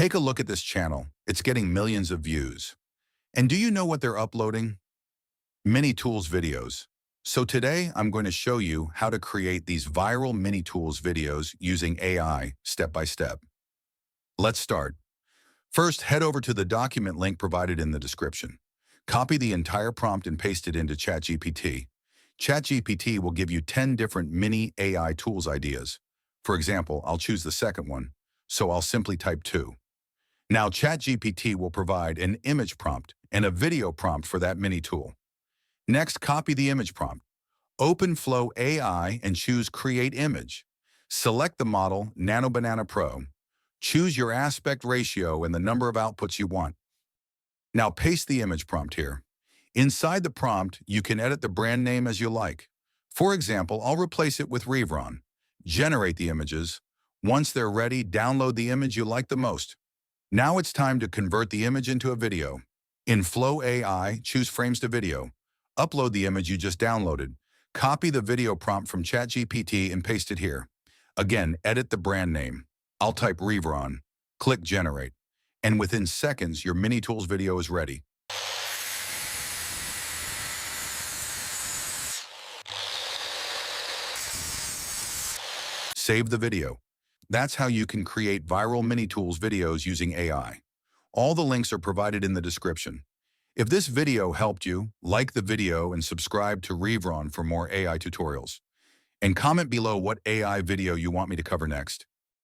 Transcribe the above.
Take a look at this channel. It's getting millions of views. And do you know what they're uploading? Mini Tools videos. So today I'm going to show you how to create these viral Mini Tools videos using AI step by step. Let's start. First, head over to the document link provided in the description. Copy the entire prompt and paste it into ChatGPT. ChatGPT will give you 10 different mini AI tools ideas. For example, I'll choose the second one, so I'll simply type 2. Now ChatGPT will provide an image prompt and a video prompt for that mini tool. Next, copy the image prompt. Open Flow AI and choose Create Image. Select the model Nano Banana Pro. Choose your aspect ratio and the number of outputs you want. Now paste the image prompt here. Inside the prompt, you can edit the brand name as you like. For example, I'll replace it with Revron. Generate the images. Once they're ready, download the image you like the most. Now it's time to convert the image into a video. In Flow AI, choose Frames to Video. Upload the image you just downloaded. Copy the video prompt from ChatGPT and paste it here. Again, edit the brand name. I'll type Revron. Click Generate. And within seconds, your Mini Tools video is ready. Save the video. That's how you can create viral Mini Tools videos using AI. All the links are provided in the description. If this video helped you, like the video and subscribe to Revron for more AI tutorials. And comment below what AI video you want me to cover next.